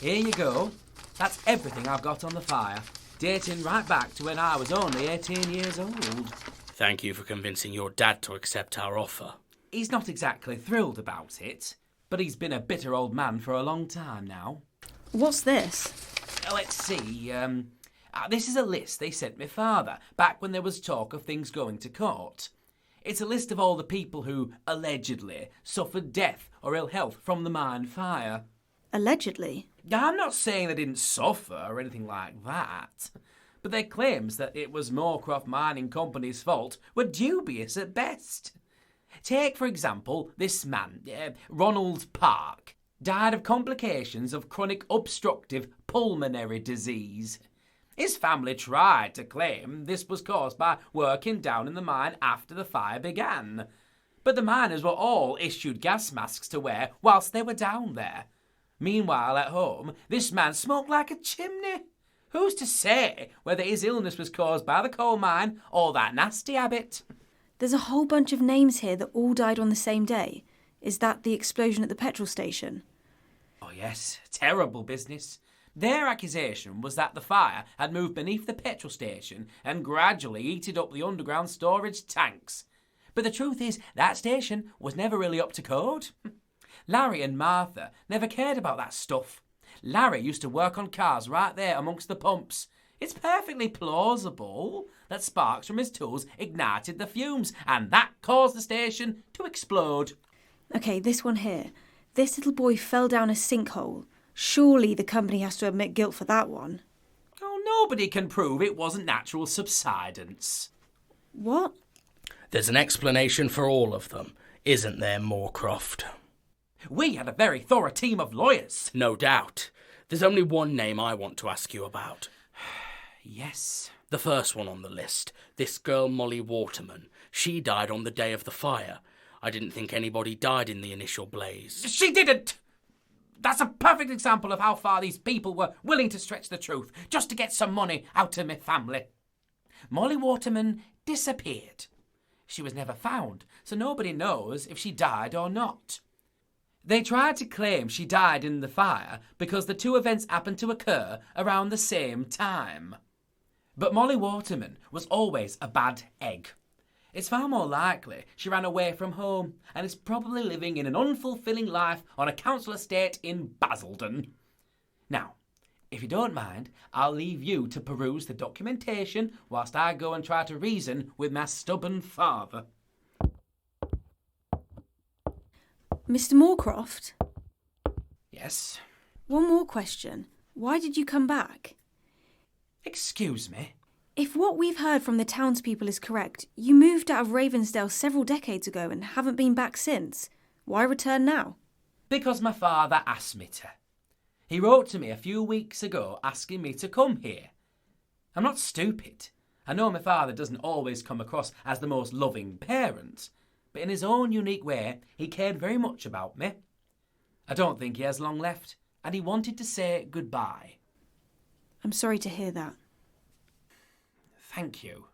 Here you go. That's everything I've got on the fire, dating right back to when I was only 18 years old. Thank you for convincing your dad to accept our offer. He's not exactly thrilled about it, but he's been a bitter old man for a long time now. What's this? Let's see, this is a list they sent me father, back when there was talk of things going to court. It's a list of all the people who, allegedly, suffered death or ill health from the mine fire. Allegedly? I'm not saying they didn't suffer or anything like that, but their claims that it was Moorcroft Mining Company's fault were dubious at best. Take, for example, this man, Ronald Park, died of complications of chronic obstructive pulmonary disease. His family tried to claim this was caused by working down in the mine after the fire began, but the miners were all issued gas masks to wear whilst they were down there. Meanwhile, at home, this man smoked like a chimney. Who's to say whether his illness was caused by the coal mine or that nasty habit? There's a whole bunch of names here that all died on the same day. Is that the explosion at the petrol station? Oh yes, terrible business. Their accusation was that the fire had moved beneath the petrol station and gradually heated up the underground storage tanks. But the truth is, that station was never really up to code. Larry and Martha never cared about that stuff. Larry used to work on cars right there amongst the pumps. It's perfectly plausible that sparks from his tools ignited the fumes, and that caused the station to explode. Okay, this one here. This little boy fell down a sinkhole. Surely the company has to admit guilt for that one. Oh, nobody can prove it wasn't natural subsidence. What? There's an explanation for all of them, isn't there, Moorcroft? We had a very thorough team of lawyers. No doubt. There's only one name I want to ask you about. Yes. The first one on the list, this girl Molly Waterman. She died on the day of the fire. I didn't think anybody died in the initial blaze. She didn't! That's a perfect example of how far these people were willing to stretch the truth just to get some money out of my family. Molly Waterman disappeared. She was never found, so nobody knows if she died or not. They tried to claim she died in the fire because the two events happened to occur around the same time. But Molly Waterman was always a bad egg. It's far more likely she ran away from home and is probably living in an unfulfilling life on a council estate in Basildon. Now, if you don't mind, I'll leave you to peruse the documentation whilst I go and try to reason with my stubborn father. Mr. Moorcroft? Yes? One more question. Why did you come back? Excuse me? If what we've heard from the townspeople is correct, you moved out of Ravensdale several decades ago and haven't been back since. Why return now? Because my father asked me to. He wrote to me a few weeks ago asking me to come here. I'm not stupid. I know my father doesn't always come across as the most loving parent, but in his own unique way, he cared very much about me. I don't think he has long left, and he wanted to say goodbye. I'm sorry to hear that. Thank you.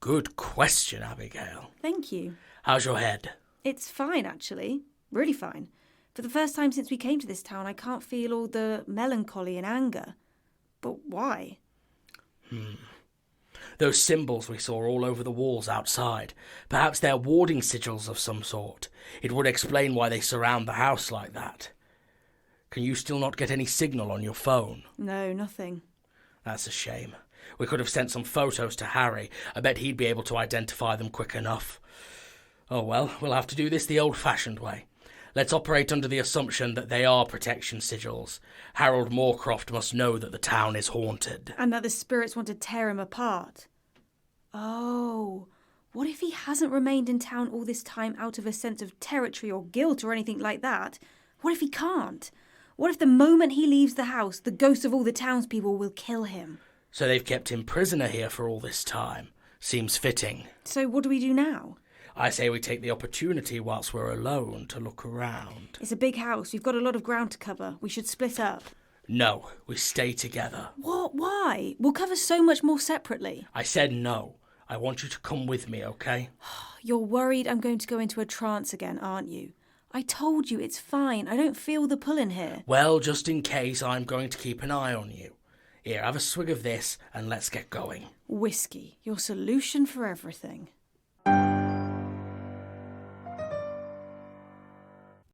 Good question, Abigail. Thank you. How's your head? It's fine, actually. Really fine. For the first time since we came to this town, I can't feel all the melancholy and anger. But why? Those symbols we saw all over the walls outside. Perhaps they're warding sigils of some sort. It would explain why they surround the house like that. Can you still not get any signal on your phone? No, nothing. That's a shame. We could have sent some photos to Harry. I bet he'd be able to identify them quick enough. Oh well, we'll have to do this the old-fashioned way. Let's operate under the assumption that they are protection sigils. Harold Moorcroft must know that the town is haunted. And that the spirits want to tear him apart. Oh, what if he hasn't remained in town all this time out of a sense of territory or guilt or anything like that? What if he can't? What if the moment he leaves the house, the ghosts of all the townspeople will kill him? So they've kept him prisoner here for all this time. Seems fitting. So what do we do now? I say we take the opportunity whilst we're alone to look around. It's a big house. We've got a lot of ground to cover. We should split up. No, we stay together. What? Why? We'll cover so much more separately. I said no. I want you to come with me, okay? You're worried I'm going to go into a trance again, aren't you? I told you it's fine. I don't feel the pull in here. Well, just in case, I'm going to keep an eye on you. Here, have a swig of this and let's get going. Whiskey, your solution for everything.